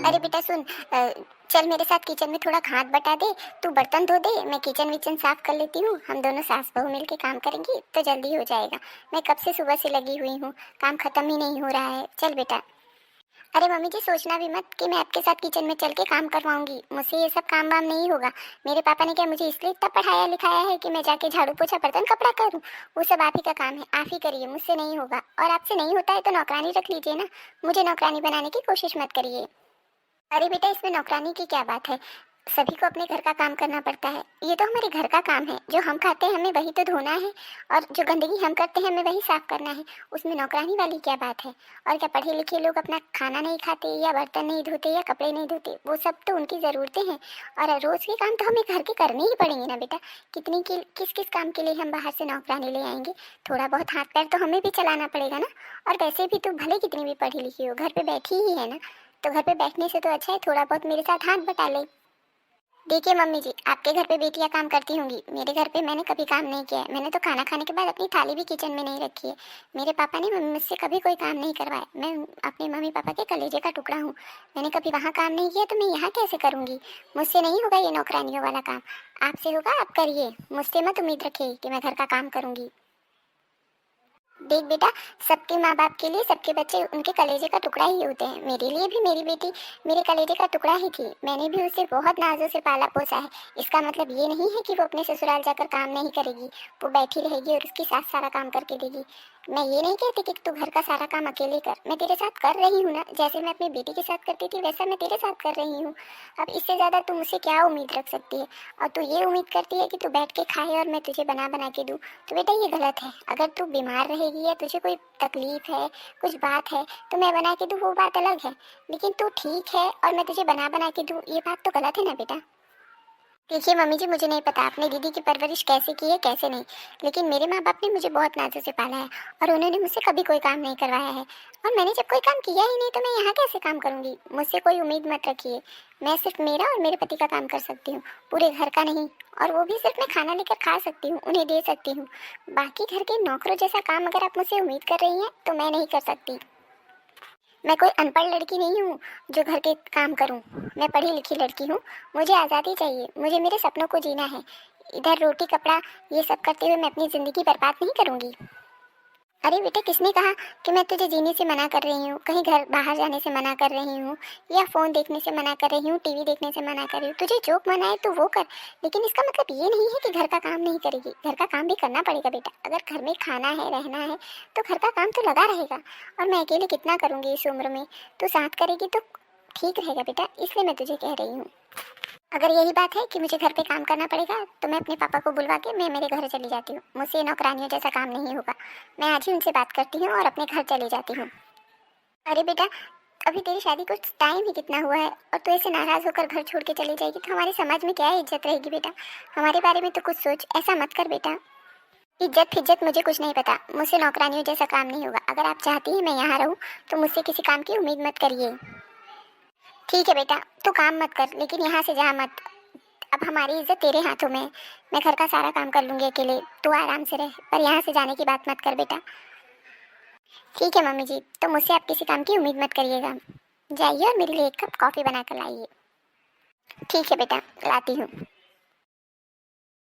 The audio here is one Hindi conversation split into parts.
अरे बेटा सुन, चल मेरे साथ किचन में थोड़ा हाथ बटा दे। तू बर्तन धो दे, मैं किचन विचन साफ कर लेती हूँ। हम दोनों सास बहू मिलके काम करेंगी तो जल्दी हो जाएगा। मैं कब से सुबह से लगी हुई हूँ, काम खत्म ही नहीं हो रहा है। चल बेटा। अरे मम्मी जी, सोचना भी मत कि मैं आपके साथ किचन में चल के काम करवाऊंगी। मुझसे ये सब काम वाम नहीं होगा। मेरे पापा ने क्या मुझे इसलिए इतना पढ़ाया लिखाया है कि मैं जाके झाड़ू पोछा बर्तन कपड़ा करूँ? वो सब आप ही का काम है, आप ही करिए, मुझसे नहीं होगा। और आपसे नहीं होता है तो नौकरानी रख लीजिए ना, मुझे नौकरानी बनाने की कोशिश मत करिए। अरे बेटा, इसमें नौकरानी की क्या बात है? सभी को अपने घर का काम करना पड़ता है। ये तो हमारे घर का काम है। जो हम खाते हैं हमें वही तो धोना है, और जो गंदगी हम करते हैं हमें वही साफ करना है। उसमें नौकरानी वाली क्या बात है? और क्या पढ़े लिखे लोग अपना खाना नहीं खाते, या बर्तन नहीं धोते, या कपड़े नहीं धोते? वो सब तो उनकी ज़रूरतें हैं। और रोज़ के काम तो हमें घर के करने ही पड़ेंगे ना बेटा। किस किस काम के लिए हम बाहर से नौकरानी ले आएंगे? थोड़ा बहुत हाथ पैर तो हमें भी चलाना पड़ेगा ना। और वैसे भी तो भले कितनी भी पढ़ी लिखी हो, घर पे बैठी ही है ना। तो घर पे बैठने से तो अच्छा है थोड़ा बहुत मेरे साथ हाथ बटा ले। देखिए मम्मी जी, आपके घर पे बेटियां काम करती होंगी, मेरे घर पे मैंने कभी काम नहीं किया है। मैंने तो खाना खाने के बाद अपनी थाली भी किचन में नहीं रखी है। मेरे पापा ने मुझसे कभी कोई काम नहीं करवाया। मैं अपने मम्मी पापा के कलेजे का टुकड़ा हूँ। मैंने कभी वहाँ काम नहीं किया तो मैं यहाँ कैसे करूँगी? मुझसे नहीं होगा ये नौकरानियों वाला काम। आपसे होगा, आप करिए। मुझसे मत उम्मीद रखिए कि मैं घर का काम करूँगी। देख बेटा, सबके माँ बाप के लिए सबके बच्चे उनके कलेजे का टुकड़ा ही होते हैं। मेरे लिए भी मेरी बेटी मेरे कलेजे का टुकड़ा ही थी। मैंने भी उसे बहुत नाजों से पाला पोसा है। इसका मतलब ये नहीं है कि वो अपने ससुराल जाकर काम नहीं करेगी। वो बैठी रहेगी और उसकी सास सारा काम करके देगी। मैं ये नहीं कहती कि तू घर का सारा काम अकेले कर। मैं तेरे साथ कर रही हूँ ना, जैसे मैं अपनी बेटी के साथ करती थी वैसा मैं तेरे साथ कर रही हूँ। अब इससे ज़्यादा तू मुझसे क्या उम्मीद रख सकती है? और तू ये उम्मीद करती है कि तू बैठ के खाए और मैं तुझे बना बना के दूँ, तो बेटा ये गलत है। अगर तू बीमार रहेगी या तुझे कोई तकलीफ है, कुछ बात है, तो मैं बना के दूँ वो बात अलग है। लेकिन तू ठीक है और मैं तुझे बना बना के दूँ, ये बात तो गलत है ना बेटा। देखिए मम्मी जी, मुझे नहीं पता आपने दीदी की परवरिश कैसे की है कैसे नहीं, लेकिन मेरे माँ बाप ने मुझे बहुत नाजों से पाला है और उन्होंने मुझसे कभी कोई काम नहीं करवाया है। और मैंने जब कोई काम किया ही नहीं तो मैं यहाँ कैसे काम करूँगी? मुझसे कोई उम्मीद मत रखिए। मैं सिर्फ मेरा और मेरे पति का काम कर सकती हूँ, पूरे घर का नहीं। और वो भी सिर्फ मैं खाना लेकर खा सकती हूँ, उन्हें दे सकती हूँ। बाकी घर के नौकरों जैसा काम अगर आप मुझसे उम्मीद कर रही हैं तो मैं नहीं कर सकती। मैं कोई अनपढ़ लड़की नहीं हूँ जो घर के काम करूँ। मैं पढ़ी लिखी लड़की हूँ। मुझे आज़ादी चाहिए, मुझे मेरे सपनों को जीना है। इधर रोटी कपड़ा ये सब करते हुए मैं अपनी ज़िंदगी बर्बाद नहीं करूँगी। अरे बेटे, किसने कहा कि मैं तुझे जीने से मना कर रही हूँ, कहीं घर बाहर जाने से मना कर रही हूँ, या फ़ोन देखने से मना कर रही हूँ, टीवी देखने से मना कर रही हूँ? तुझे जो मन आए तो वो कर, लेकिन इसका मतलब ये नहीं है कि घर का काम नहीं करेगी। घर का काम भी करना पड़ेगा बेटा। अगर घर में खाना है, रहना है, तो घर का काम तो लगा रहेगा। और मैं अकेले कितना करूँगी इस उम्र में? तू साथ करेगी तो ठीक रहेगा बेटा, इसलिए मैं तुझे कह रही हूँ। अगर यही बात है कि मुझे घर पे काम करना पड़ेगा तो मैं अपने पापा को बुलवा के मैं मेरे घर चली जाती हूँ। मुझसे नौकरानियों जैसा काम नहीं होगा। मैं आज ही उनसे बात करती हूँ और अपने घर चली जाती हूँ। अरे बेटा, अभी तेरी शादी को टाइम ही कितना हुआ है और तू ऐसे नाराज़ होकर घर छोड़ के चली जाएगी तो हमारे समाज में क्या इज्जत रहेगी बेटा? हमारे बारे में तो कुछ सोच। ऐसा मत कर बेटा। इज्जत फिज्जत मुझे कुछ नहीं पता। मुझसे नौकरानियों जैसा काम नहीं होगा। अगर आप चाहती हैं मैं यहाँ रहूँ तो मुझसे किसी काम की उम्मीद मत करिए। ठीक है बेटा, तू काम मत कर, लेकिन यहाँ से जा मत। अब हमारी इज्जत तेरे हाथों में है। मैं घर का सारा काम कर लूँगी अकेले, तू आराम से रह, पर यहाँ से जाने की बात मत कर बेटा। ठीक है मम्मी जी, तो मुझसे आप किसी काम की उम्मीद मत करिएगा। जाइए और मेरे लिए एक कप कॉफ़ी बना कर लाइए। ठीक है बेटा, लाती हूँ।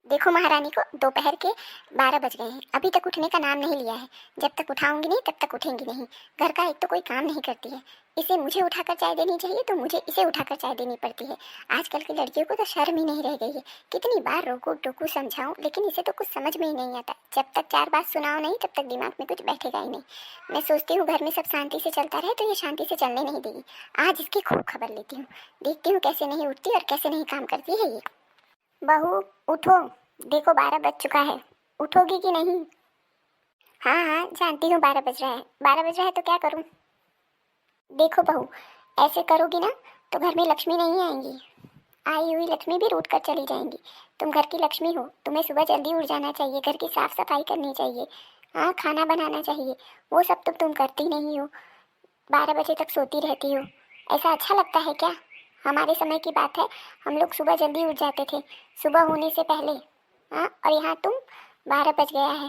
देखो महारानी को दोपहर के 12 बज गए हैं, अभी तक उठने का नाम नहीं लिया है। जब तक उठाऊंगी नहीं तब तक उठेंगी नहीं। घर का एक तो कोई काम नहीं करती है। इसे मुझे उठाकर चाय देनी चाहिए तो मुझे इसे उठाकर चाय देनी पड़ती है। आजकल की लड़कियों को तो शर्म ही नहीं रह गई है। कितनी बार रोको टोकू समझाऊं, लेकिन इसे तो कुछ समझ में ही नहीं आता। जब तक 4 बात सुनाओ नहीं तब तक दिमाग में कुछ बैठेगा ही नहीं। मैं सोचती हूँ घर में सब शांति से चलता रहे तो ये शांति से चलने नहीं देगी। आज इसकी खूब खबर लेती हूँ, देखती हूँ कैसे नहीं उठती और कैसे नहीं काम करती है ये। बहू उठो, देखो 12 बज चुका है। उठोगी कि नहीं? हाँ हाँ जानती हूँ 12 बज रहा है। 12 बज रहा है तो क्या करूँ? देखो बहू, ऐसे करोगी ना तो घर में लक्ष्मी नहीं आएंगी। आई हुई लक्ष्मी भी रूठ कर चली जाएंगी। तुम घर की लक्ष्मी हो, तुम्हें सुबह जल्दी उठ जाना चाहिए, घर की साफ सफाई करनी चाहिए, हाँ खाना बनाना चाहिए। वो सब तो तुम करती नहीं हो। 12 बजे तक सोती रहती हो। ऐसा अच्छा लगता है क्या? हमारे समय की बात है, हम लोग सुबह जल्दी उठ जाते थे, सुबह होने से पहले। हाँ, और यहाँ तुम 12 बज गया है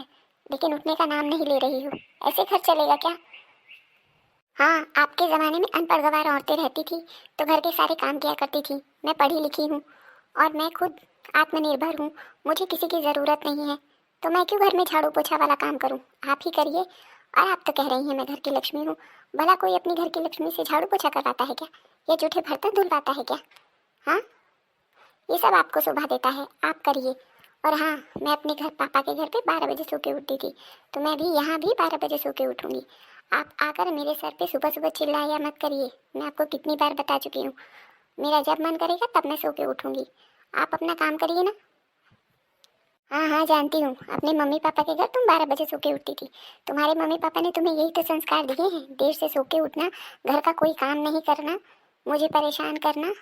लेकिन उठने का नाम नहीं ले रही हो। ऐसे घर चलेगा क्या? हाँ, आपके ज़माने में अनपढ़ गंवार औरतें रहती थी तो घर के सारे काम किया करती थी। मैं पढ़ी लिखी हूँ और मैं खुद आत्मनिर्भर हूँ। मुझे किसी की ज़रूरत नहीं है, तो मैं क्यों घर में झाड़ू पोछा वाला काम करूँ? आप ही करिए। और आप तो कह रही हैं मैं घर की लक्ष्मी हूँ। भला कोई अपनी घर की लक्ष्मी से झाड़ू पोछा करवाता है क्या? या जूठे बर्तन धुलवाता है क्या? हाँ, ये सब आपको शोभा देता है, आप करिए। और हाँ, मैं अपने घर पापा के घर पे 12 बजे सो के उठती थी, तो मैं भी यहाँ भी 12 बजे सो के उठूँगी। आप आकर मेरे सर पे सुबह सुबह चिल्लाया मत करिए। मैं आपको कितनी बार बता चुकी हूँ, मेरा जब मन करेगा तब मैं सो के उठूँगी। आप अपना काम करिए ना। हाँ हाँ, जानती हूँ, अपने मम्मी पापा के घर तुम 12 बजे सो के उठती थी। तुम्हारे मम्मी पापा ने तुम्हें यही तो संस्कार दिए हैं, देर से सो के उठना, घर का कोई काम नहीं करना, मुझे परेशान करना।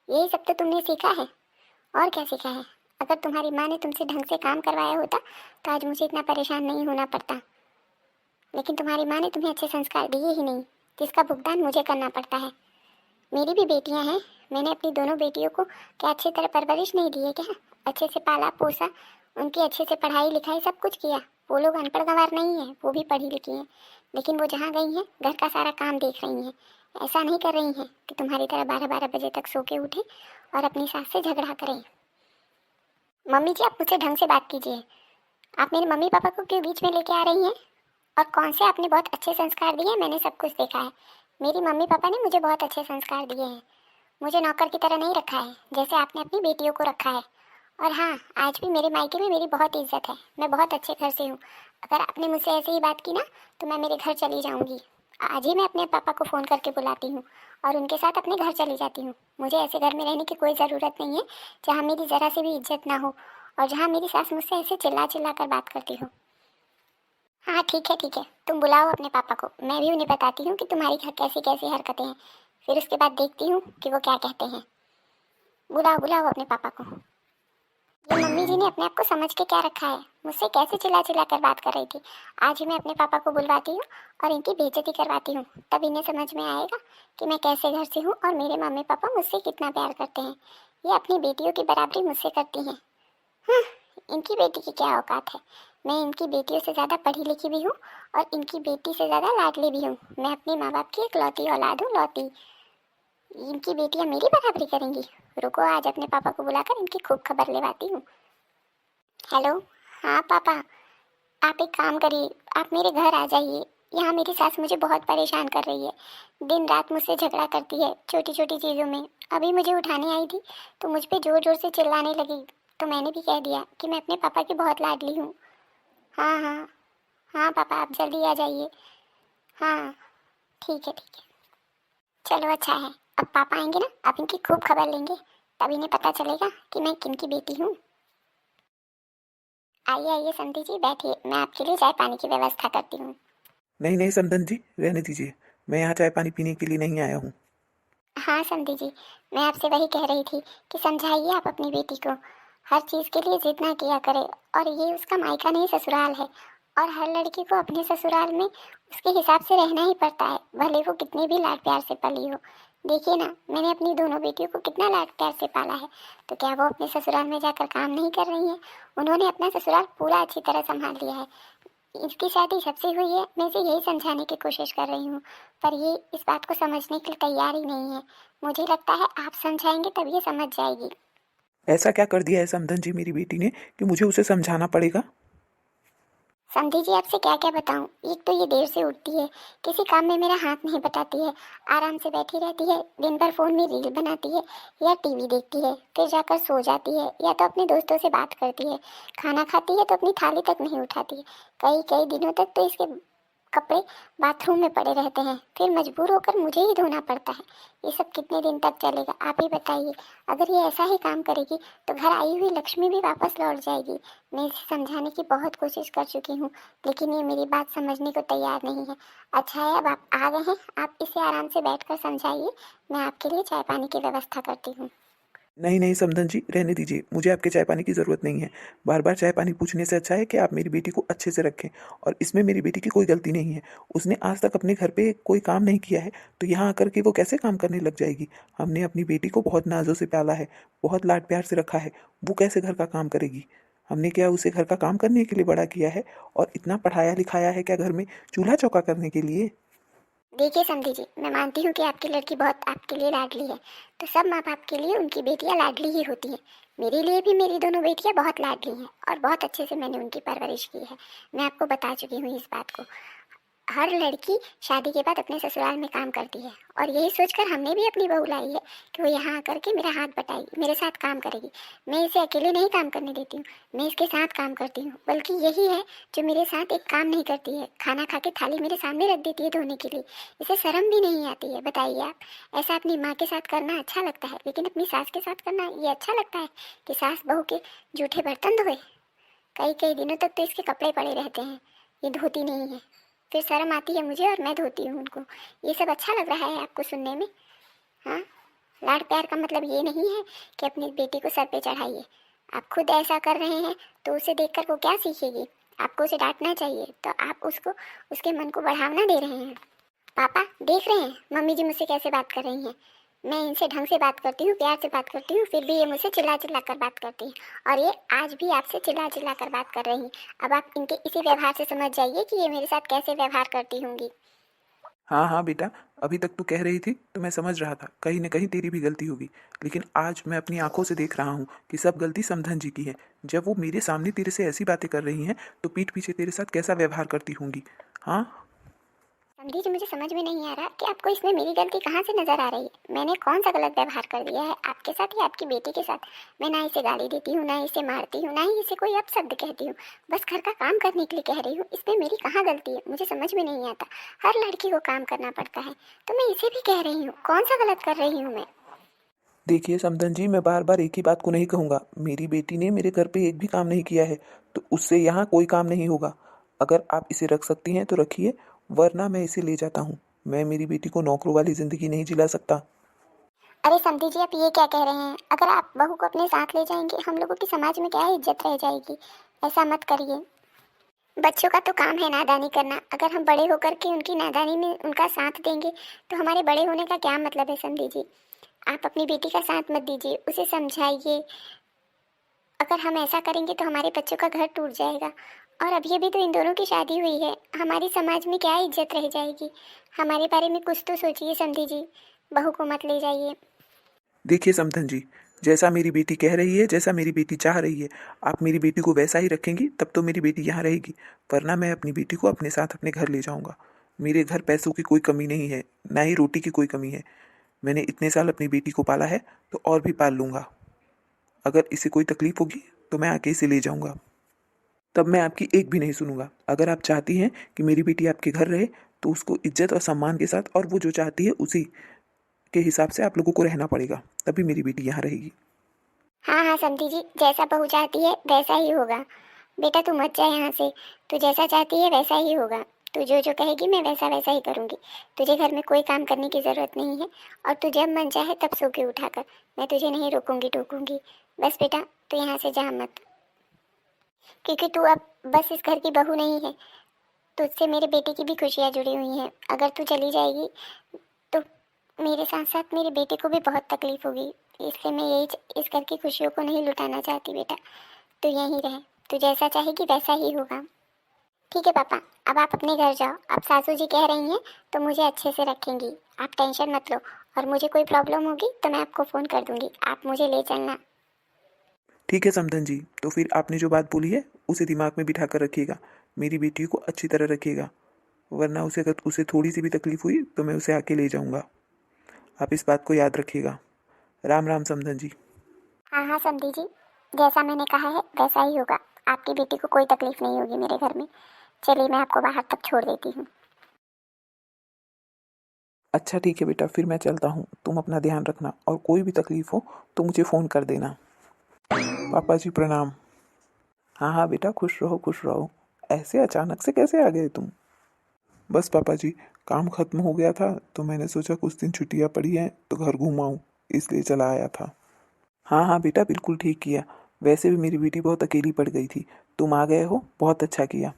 यही सब तो तुमने सीखा है। और क्या सीखा है? अगर तुम्हारी माँ ने तुमसे ढंग से काम करवाया होता तो आज मुझे इतना परेशान नहीं होना पड़ता। लेकिन तुम्हारी माँ ने तुम्हें अच्छे संस्कार दिए ही नहीं, जिसका भुगतान मुझे करना पड़ता है। मेरी भी बेटियां हैं, मैंने अपनी दोनों बेटियों को क्या अच्छी तरह परवरिश नहीं दी है क्या? अच्छे से पाला पोसा, उनकी अच्छे से पढ़ाई लिखाई सब कुछ किया। वो लोग अनपढ़ गंवार नहीं है, वो भी पढ़ी लिखी हैं, लेकिन वो जहाँ गई हैं घर का सारा काम देख रही हैं। ऐसा नहीं कर रही हैं कि तुम्हारी तरह 12-12 बजे तक सो के उठें और अपनी सास से झगड़ा करें। मम्मी जी, आप मुझसे ढंग से बात कीजिए। आप मेरे मम्मी पापा को क्यों बीच में लेके आ रही हैं? और कौन से आपने बहुत अच्छे संस्कार दिए हैं, मैंने सब कुछ देखा है। मेरी मम्मी पापा ने मुझे बहुत अच्छे संस्कार दिए हैं। मुझे नौकर की तरह नहीं रखा है, जैसे आपने अपनी बेटियों को रखा है। और हाँ, आज भी मेरे मायके में मेरी बहुत इज्जत है, मैं बहुत अच्छे घर से हूँ। अगर आपने मुझसे ऐसे ही बात की ना तो मैं मेरे घर चली जाऊँगी। आज ही मैं अपने पापा को फ़ोन करके बुलाती हूँ और उनके साथ अपने घर चली जाती हूँ। मुझे ऐसे घर में रहने की कोई ज़रूरत नहीं है जहाँ मेरी ज़रा सी भी इज्जत ना हो और जहाँ मेरी सास मुझसे ऐसे चिल्ला चिल्ला कर बात करती हो। हाँ ठीक है ठीक है, तुम बुलाओ अपने पापा को, मैं भी उन्हें बताती हूँ कि तुम्हारी घर कैसी कैसी हरकतें हैं। फिर उसके बाद देखती हूँ कि वो क्या कहते हैं। बुलाओ बुलाओ अपने पापा को। ये मम्मी जी ने अपने आप को समझ के क्या रखा है, मुझसे कैसे चिल्ला चिल्ला कर बात कर रही थी। आज ही मैं अपने पापा को बुलवाती हूँ और इनकी बेइज्जती करवाती हूँ, तब इन्हें समझ में आएगा कि मैं कैसे घर से हूँ और मेरे मम्मी पापा मुझसे कितना प्यार करते हैं। ये अपनी बेटियों की बराबरी मुझसे करती हैं। हाँ, इनकी बेटी की क्या औकात है। मैं इनकी बेटियों से ज़्यादा पढ़ी लिखी भी हूँ और इनकी बेटी से ज़्यादा लाडली भी हूँ। मैं अपने माँ बाप की इकलौती औलाद हूँ, लौती। इनकी बेटियाँ मेरी बराबरी करेंगी? रुको, आज अपने पापा को बुलाकर इनकी खूब खबर लेवाती हूँ। हेलो। हाँ पापा, आप एक काम करिए, आप मेरे घर आ जाइए। यहाँ मेरी सास मुझे बहुत परेशान कर रही है, दिन रात मुझसे झगड़ा करती है छोटी छोटी चीज़ों में। अभी मुझे उठाने आई थी तो मुझ पे ज़ोर ज़ोर से चिल्लाने लगी, तो मैंने भी कह दिया कि मैं अपने पापा की बहुत लाडली हूँ। हाँ हाँ। हाँ पापा, आप जल्दी आ जाइए। हाँ ठीक है ठीक है। चलो अच्छा है, अब पापा आएंगे ना, अब इनकी खूब खबर लेंगे, तब इन्हें पता चलेगा कि मैं किन की बेटी हूँ। आइए आइए संती जी, बैठिए, मैं आपके लिए चाय पानी की व्यवस्था करती हूँ। नहीं नहीं समधन जी, रहने दीजिए। मैं यहाँ चाय पानी पीने के लिए नहीं आया हूँ। हाँ संती जी, मैं आपसे वही कह रही थी कि समझाइए आप अपनी बेटी को, हर चीज़ के लिए जिद ना किया करे। और ये उसका मायका नहीं ससुराल है, और हर लड़की को अपने ससुराल में उसके हिसाब से रहना ही पड़ता है, भले वो कितने भी लाड प्यार से पली हो। देखिए ना, मैंने अपनी दोनों बेटियों को कितना लाड प्यार से पाला है, तो क्या वो अपने ससुराल में जाकर काम नहीं कर रही हैं? उन्होंने अपना ससुराल पूरा अच्छी तरह संभाल लिया है। इसकी शादी जब से हुई है मैं इसे यही समझाने की कोशिश कर रही हूँ, पर ये इस बात को समझने के लिए तैयार ही नहीं है। मुझे लगता है आप समझाएंगे तब ये समझ जाएगी। ऐसा क्या कर दिया है समधन जी मेरी बेटी ने कि मुझे उसे समझाना पड़ेगा? समझी जी, आपसे क्या क्या बताऊं। एक तो ये देर से उठती है, किसी काम में मेरा हाथ नहीं बटाती है, आराम से बैठी रहती है, दिन भर फोन में रील बनाती है या टीवी देखती है, फिर जाकर सो जाती है या तो अपने दोस्तों से बात करती है। खाना खाती है तो अपनी थाली तक नहीं उठाती है। कई कई दिनों तक तो इसके कपड़े बाथरूम में पड़े रहते हैं, फिर मजबूर होकर मुझे ही धोना पड़ता है। ये सब कितने दिन तक चलेगा, आप ही बताइए। अगर ये ऐसा ही काम करेगी तो घर आई हुई लक्ष्मी भी वापस लौट जाएगी। मैं इसे समझाने की बहुत कोशिश कर चुकी हूँ, लेकिन ये मेरी बात समझने को तैयार नहीं है। अच्छा है, अब आप आ गए हैं, आप इसे आराम से बैठकर समझाइए, मैं आपके लिए चाय पानी की व्यवस्था करती हूँ। नहीं नहीं समधन जी, रहने दीजिए। मुझे आपके चाय पानी की ज़रूरत नहीं है। बार बार चाय पानी पूछने से अच्छा है कि आप मेरी बेटी को अच्छे से रखें। और इसमें मेरी बेटी की कोई गलती नहीं है। उसने आज तक अपने घर पे कोई काम नहीं किया है, तो यहाँ आकर के वो कैसे काम करने लग जाएगी? हमने अपनी बेटी को बहुत नाजों से पाला है, बहुत लाड प्यार से रखा है। वो कैसे घर का काम करेगी? हमने क्या उसे घर का काम करने के लिए बड़ा किया है? और इतना पढ़ाया लिखाया है क्या घर में चूल्हा चौका करने के लिए? देखिए समधी जी, मैं मानती हूँ कि आपकी लड़की बहुत आपके लिए लाडली है, तो सब माँ बाप के लिए उनकी बेटियाँ लाडली ही होती हैं। मेरे लिए भी मेरी दोनों बेटियाँ बहुत लाडली हैं और बहुत अच्छे से मैंने उनकी परवरिश की है। मैं आपको बता चुकी हूँ इस बात को। हर लड़की शादी के बाद अपने ससुराल में काम करती है और यही सोचकर हमने भी अपनी बहू लाई है कि वो यहाँ आकर के मेरा हाथ बटाएगी, मेरे साथ काम करेगी। मैं इसे अकेले नहीं काम करने देती हूँ, मैं इसके साथ काम करती हूँ। बल्कि यही है जो मेरे साथ एक काम नहीं करती है, खाना खा के थाली मेरे सामने रख देती है धोने के लिए। इसे शर्म भी नहीं आती है। बताइए आप, ऐसा अपनी माँ के साथ करना अच्छा लगता है, लेकिन अपनी सास के साथ करना ये अच्छा लगता है कि सास बहू के जूठे बर्तन धोए? कई कई दिनों तक तो इसके कपड़े पड़े रहते हैं, ये धोती नहीं है। फिर शर्म आती है मुझे और मैं धोती हूँ उनको। ये सब अच्छा लग रहा है आपको सुनने में? हाँ, लाड प्यार का मतलब ये नहीं है कि अपनी बेटी को सर पे चढ़ाइए। आप खुद ऐसा कर रहे हैं तो उसे देखकर वो क्या सीखेगी? आपको उसे डांटना चाहिए, तो आप उसको उसके मन को बढ़ावा दे रहे हैं। पापा देख रहे हैं मम्मी जी मुझसे कैसे बात कर रही हैं? मैं इनसे ढंग से बात करती हूँ, प्यार से बात करती हूँ, फिर भी ये मुझसे चिल्ला चिल्ला कर बात करती हैं और ये आज भी आपसे चिल्ला चिल्ला कर बात कर रही हैं। अब आप इनके इसी व्यवहार से समझ जाइए कि ये मेरे साथ कैसे व्यवहार करती होंगी। हाँ हाँ बेटा, अभी तक तू कह रही थी तो मैं समझ रहा था कहीं न कहीं तेरी भी गलती होगी, लेकिन आज मैं अपनी आंखों से देख रहा हूँ कि सब गलती समधन जी की है। जब वो मेरे सामने तेरे से ऐसी बातें कर रही हैं तो पीठ पीछे तेरे साथ कैसा व्यवहार करती होंगी। हाँ, समझी जी, मुझे समझ में नहीं आ रहा कि आपको इसमें मेरी गलती कहाँ से नजर आ रही है। मैंने कौन सा गलत व्यवहार कर दिया है आपके साथ या आपकी बेटी के साथ? मैं ना इसे गाली देती हूँ, ना इसे मारती हूँ, ना ही इसे कोई अपशब्द कहती हूँ। बस घर का काम करने के लिए कह रही हूँ। इसमें मेरी कहाँ गलती है? मुझे समझ में नहीं आता। हर लड़की को काम करना पड़ता है, तो मैं इसे भी कह रही हूँ। कौन सा गलत कर रही हूँ मैं? देखिए समधन जी, मैं बार बार एक ही बात को नहीं कहूँगा। मेरी बेटी ने मेरे घर पे एक भी काम नहीं किया है, तो उससे यहाँ कोई काम नहीं होगा। अगर आप इसे रख सकती हैं तो रखिए, वरना मैं इसे ले जाता हूँ। मैं मेरी बेटी को नौकरों वाली ज़िंदगी नहीं जिला सकता। अरे समधी जी, आप ये क्या कह रहे हैं? अगर आप बहू को अपने साथ ले जाएंगे, हम लोगों की समाज में क्या इज्जत रह जाएगी? ऐसा मत करिए। बच्चों का तो काम है नादानी करना। अगर हम बड़े होकर के उनकी नादानी में उनका साथ देंगे तो हमारे बड़े होने का क्या मतलब है? समझी जी, आप अपनी बेटी का साथ मत दीजिए, उसे समझाइए। अगर हम ऐसा करेंगे तो हमारे बच्चों का घर टूट जाएगा। और अब ये भी तो इन दोनों की शादी हुई है, हमारी समाज में क्या इज्जत रह जाएगी? हमारे बारे में कुछ तो सोचिए समधी जी। बहू को मत ले जाइए। देखिए समधन जी, जैसा मेरी बेटी कह रही है, जैसा मेरी बेटी चाह रही है, आप मेरी बेटी को वैसा ही रखेंगी तब तो मेरी बेटी यहाँ रहेगी, वरना मैं अपनी बेटी को अपने साथ अपने घर ले जाऊँगा। मेरे घर पैसों की कोई कमी नहीं है, ना ही रोटी की कोई कमी है। मैंने इतने साल अपनी बेटी को पाला है तो और भी पाल लूँगा। अगर इसे कोई तकलीफ़ होगी तो मैं आके इसे ले जाऊँगा, तब मैं आपकी एक भी नहीं सुनूंगा। अगर आप चाहती हैं कि मेरी बेटी आपके घर रहे तो उसको इज्जत और सम्मान के साथ, और वो जो चाहती है उसी के हिसाब से आप लोगों को रहना पड़ेगा, तभी मेरी बेटी यहाँ रहेगी। हाँ हाँ समधी जी, जैसा बहू चाहती है वैसा ही होगा। बेटा तू मत जा यहाँ से। तू जैसा चाहती है वैसा ही होगा। तू जो जो कहेगी मैं वैसा वैसा ही करूँगी। तुझे घर में कोई काम करने की ज़रूरत नहीं है और तू जब मन चाहे तब सो के उठा कर। मैं तुझे नहीं रोकूंगी टोकूंगी। बस बेटा तू यहाँ से जा मत, क्योंकि तू अब बस इस घर की बहू नहीं है। तुझसे मेरे बेटे की भी खुशियाँ जुड़ी हुई हैं। अगर तू चली जाएगी तो मेरे साथ साथ मेरे बेटे को भी बहुत तकलीफ होगी। इसलिए मैं यही इस घर की खुशियों को नहीं लुटाना चाहती। बेटा तू यहीं रहे, तू जैसा चाहेगी वैसा ही होगा। ठीक है पापा, अब आप अपने घर जाओ। अब सासू जी कह रही हैं तो मुझे अच्छे से रखेंगी, आप टेंशन मत लो। और मुझे कोई प्रॉब्लम होगी तो मैं आपको फ़ोन कर दूंगी, आप मुझे ले चलना। ठीक है समधन जी, तो फिर आपने जो बात बोली है उसे दिमाग में बिठा कर रखिएगा। मेरी बेटी को अच्छी तरह रखिएगा, वरना उसे अगर उसे थोड़ी सी भी तकलीफ हुई तो मैं उसे आके ले जाऊँगा। आप इस बात को याद रखिएगा। राम राम समधन जी। हाँ हाँ समधी जी, जैसा मैंने कहा है वैसा ही होगा। आपकी बेटी को कोई तकलीफ नहीं होगी मेरे घर में। चलिए मैं आपको बाहर तक छोड़ देती हूँ। अच्छा ठीक है बेटा, फिर मैं चलता हूँ। तुम अपना ध्यान रखना और कोई भी तकलीफ हो तो मुझे फ़ोन कर देना। पापा जी प्रणाम। हाँ हाँ बेटा, खुश रहो खुश रहो। ऐसे अचानक से कैसे आ गए तुम? बस पापा जी, काम ख़त्म हो गया था तो मैंने सोचा कुछ दिन छुट्टियाँ पड़ी हैं तो घर घूम आऊँ, इसलिए चला आया था। हाँ हाँ बेटा, बिल्कुल ठीक किया। वैसे भी मेरी बेटी बहुत अकेली पड़ गई थी, तुम आ गए हो, बहुत अच्छा किया।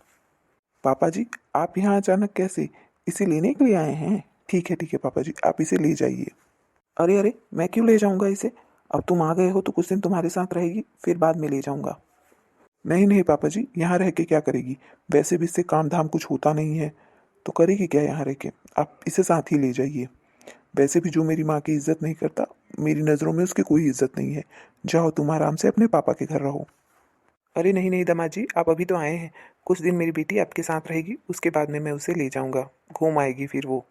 पापा जी, आप यहाँ अचानक कैसे? इसे लेने के लिए आए हैं? ठीक है पापा जी, आप इसे ले जाइए। अरे अरे, मैं क्यों ले जाऊँगा इसे? अब तुम आ गए हो तो कुछ दिन तुम्हारे साथ रहेगी, फिर बाद में ले जाऊँगा। नहीं नहीं पापा जी, यहाँ रह के क्या करेगी? वैसे भी इससे काम धाम कुछ होता नहीं है, तो करेगी क्या यहाँ रह के? आप इसे साथ ही ले जाइए। वैसे भी जो मेरी माँ की इज्जत नहीं करता, मेरी नज़रों में उसकी कोई इज्जत नहीं है। जाओ तुम आराम से अपने पापा के घर रहो। अरे नहीं नहीं दामाद जी, आप अभी तो आए हैं। कुछ दिन मेरी बेटी आपके साथ रहेगी, उसके बाद में मैं उसे ले जाऊंगा, घूम आएगी फिर वो।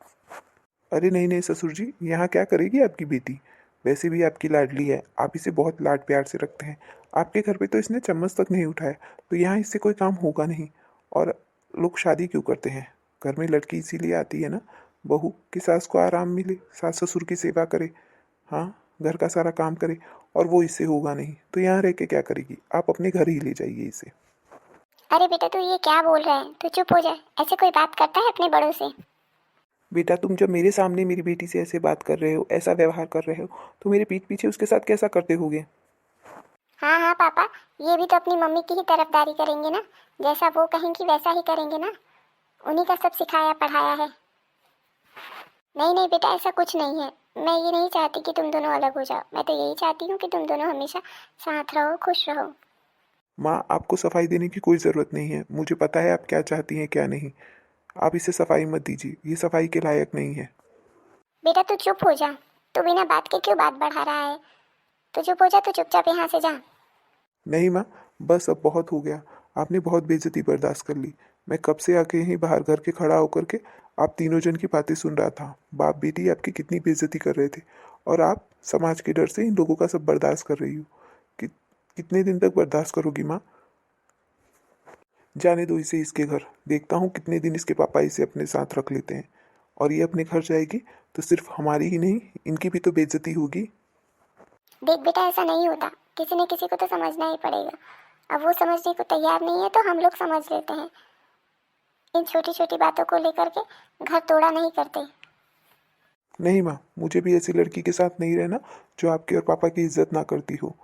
अरे नहीं नहीं ससुर जी, यहाँ क्या करेगी आपकी बेटी? वैसे भी आपकी लाडली है, आप इसे बहुत लाड प्यार से रखते हैं। आपके घर पे तो इसने चम्मच तक नहीं उठाया, तो यहाँ इससे कोई काम होगा नहीं। और लोग शादी क्यों करते हैं? घर में लड़की इसीलिए आती है ना, बहू कि सास को आराम मिले, सास ससुर की सेवा करे, हाँ, घर का सारा काम करे। और वो इससे होगा नहीं, तो यहाँ रह के क्या करेगी? आप अपने घर ही ले जाइए इसे। अरे बेटा तू ये क्या बोल रहा है, तू चुप हो जा। ऐसे कोई बात करता है अपने बड़ों से? बेटा तुम जब मेरे सामने मेरी बेटी से ऐसे बात कर रहे हो, ऐसा व्यवहार कर रहे हो, तो मेरे पीठ पीछे उसके साथ कैसा करते होगे? हाँ हाँ पापा, ये भी तो अपनी मम्मी की ही तरफदारी करेंगे ना। जैसा वो कहेंगी वैसा ही करेंगे ना। उन्हीं का सब सिखाया पढ़ाया है। नहीं नहीं बेटा, ऐसा कुछ नहीं है। मैं ये नहीं चाहती कि तुम दोनों अलग हो जाओ। मैं तो यही चाहती हूँ कि तुम दोनों हमेशा साथ रहो, खुश रहो। माँ, आपको सफाई देने की कोई ज़रूरत नहीं है। मुझे पता है आप क्या चाहती हैं क्या नहीं। आप इसे सफाई मत दीजिए, ये सफाई के लायक नहीं है। बेटा तू चुप हो जा। तू बिना बात के क्यों बात बढ़ा रहा है? तू चुप हो जा, तू चुपचाप यहाँ से जा। नहीं माँ, बस अब बहुत हो गया। आपने बहुत बेइज्जती बर्दाश्त कर ली। मैं कब से आके यहीं बाहर घर के खड़ा होकर के आप तीनों जन की बातें सुन रहा था। बाप बेटी आपकी कितनी बेइज्जती कर रहे थे, और आप समाज के डर से इन लोगों का सब बर्दाश्त कर रही हो। कि कितने दिन तक बर्दाश्त करोगी माँ? जाने दो इसे इसके घर, देखता हूँ कितने दिन इसके पापा इसे अपने साथ रख लेते हैं। और ये अपने घर जाएगी तो सिर्फ हमारी ही नहीं, इनकी भी तो बेइज्जती होगी। देख बेटा, ऐसा नहीं होता। किसी न किसी को तो समझना ही पड़ेगा। अब वो समझने को तैयार नहीं है तो हम लोग समझ लेते हैं। इन छोटी छोटी बातों को लेकर के घर तोड़ा नहीं करते। नहीं माँ, मुझे भी ऐसी लड़की के साथ नहीं रहना जो आपके और पापा की इज्जत ना करती हो।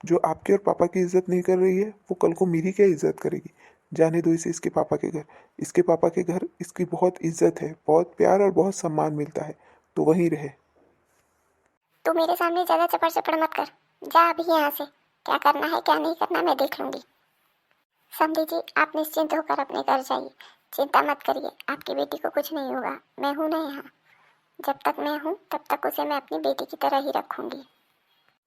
जो आपके और पापा की इज्जत नहीं कर रही है, वो कल को मेरी क्या इज्जत करेगी? जाने दो इसे इसके पापा के घर। इसके पापा के घर इसकी बहुत इज्जत है, बहुत प्यार और बहुत सम्मान मिलता है, तो वहीं रहे। तू मेरे सामने ज़्यादा चपड़ चपड़ मत कर। जा अभी यहाँ से। क्या करना है क्या नहीं करना मैं देख लूँगी। समझी जी, आप निश्चिंत होकर अपने घर जाइए। चिंता मत करिए, आपकी बेटी को कुछ नहीं होगा। मैं हूँ ना यहाँ। जब तक मैं हूँ तब तक उसे मैं अपनी बेटी की तरह ही रखूँगी।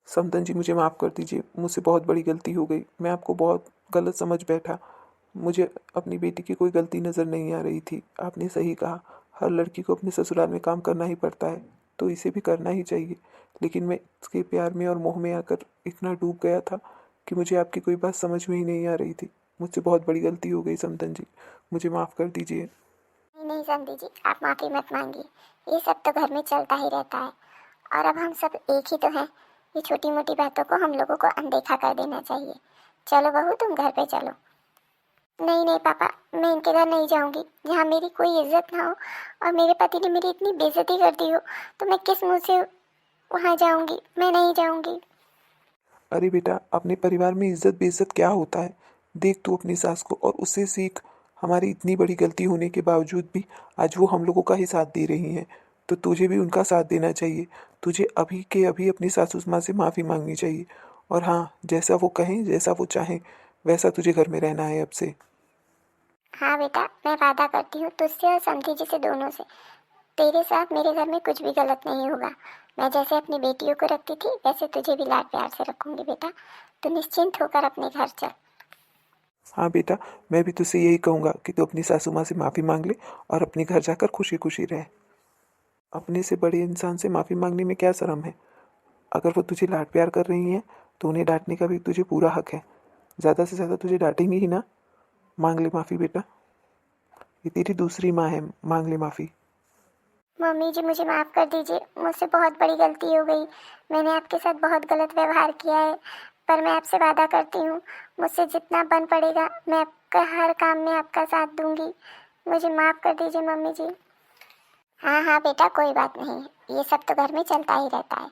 समधन जी, मुझे माफ़ कर दीजिए, मुझसे बहुत बड़ी गलती हो गई। मैं आपको बहुत गलत समझ बैठा। मुझे अपनी बेटी की कोई गलती नज़र नहीं आ रही थी। आपने सही कहा, हर लड़की को अपने ससुराल में काम करना ही पड़ता है, तो इसे भी करना ही चाहिए। लेकिन मैं इसके प्यार में और मोह में आकर इतना डूब गया था कि मुझे आपकी कोई बात समझ में ही नहीं आ रही थी। मुझसे बहुत बड़ी गलती हो गई समधन जी, मुझे माफ़ कर दीजिए। नहीं नहीं समझी जी, आप माफ़ी मत मांगिए। ये सब तो घर में चलता ही रहता है। और अब हम सब एक ही तो हैं। ये छोटी मोटी बातों को हम लोगों को अनदेखा कर देना चाहिए। चलो बहू, तुम घर पे चलो। नहीं नहीं पापा, मैं इनके घर नहीं जाऊंगी जहाँ मेरी कोई इज्जत ना हो। और मेरे पति ने मेरी इतनी बेइज्जती कर दी हो तो मैं किस मुंह से वहाँ जाऊंगी? मैं नहीं जाऊंगी। अरे बेटा, अपने परिवार में इज्जत बेइज्जत क्या होता है? देख तू अपनी सास को और उससे सीख। हमारी इतनी बड़ी गलती होने के बावजूद भी आज वो हम लोगों का ही साथ दे रही हैं, तो तुझे भी उनका साथ देना चाहिए। तुझे अभी के अभी अपनी सासू माँ से माफ़ी मांगनी चाहिए। और हाँ, जैसा वो कहें, जैसा वो चाहें, वैसा तुझे घर में रहना है अब से। हाँ बेटा, मैं वादा करती हूँ तुझसे और समधी जी से, दोनों से। तेरे साथ मेरे घर में कुछ भी गलत नहीं होगा। मैं जैसे अपनी बेटियों को रखती थी वैसे तुझे भी लाड प्यार से रखूंगी बेटा। तू निश्चिंत होकर अपने घर चल। हाँ बेटा, मैं भी तुझसे यही कहूँगा कि तू अपनी सासू माँ से माफ़ी मांग ले और अपने घर जाकर खुशी खुशी रहे। अपने से बड़े इंसान से माफ़ी मांगने में क्या शर्म है? अगर वो तुझे लाड प्यार कर रही हैं तो उन्हें डांटने का भी तुझे पूरा हक है। ज़्यादा से ज़्यादा तुझे डांटेंगी ही ना। मांग ले माफ़ी बेटा, ये तेरी दूसरी माँ है, मांग ले माफ़ी। मम्मी जी मुझे माफ़ कर दीजिए, मुझसे बहुत बड़ी गलती हो गई। मैंने आपके साथ बहुत गलत व्यवहार किया है। पर मैं आपसे वादा करती हूँ, मुझसे जितना बन पड़ेगा मैं आपका हर काम में आपका साथ दूंगी। मुझे माफ़ कर दीजिए मम्मी जी। हाँ हाँ बेटा, कोई बात नहीं। ये सब तो घर में चलता ही रहता है।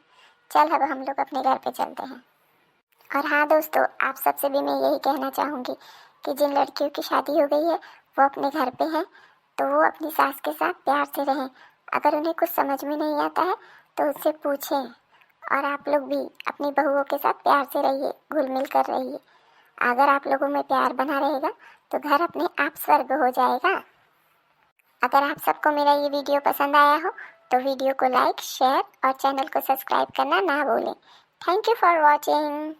चल अब हम लोग अपने घर पे चलते हैं। और हाँ दोस्तों, आप सबसे भी मैं यही कहना चाहूँगी कि जिन लड़कियों की शादी हो गई है वो अपने घर पे हैं, तो वो अपनी सास के साथ प्यार से रहें। अगर उन्हें कुछ समझ में नहीं आता है तो उससे पूछें। और आप लोग भी अपनी बहुओं के साथ प्यार से रहिए, घुल मिल कर रहिए। अगर आप लोगों में प्यार बना रहेगा तो घर अपने आप स्वर्ग हो जाएगा। अगर आप सबको मेरा ये वीडियो पसंद आया हो तो वीडियो को लाइक, शेयर और चैनल को सब्सक्राइब करना ना भूलें। Thank you for watching.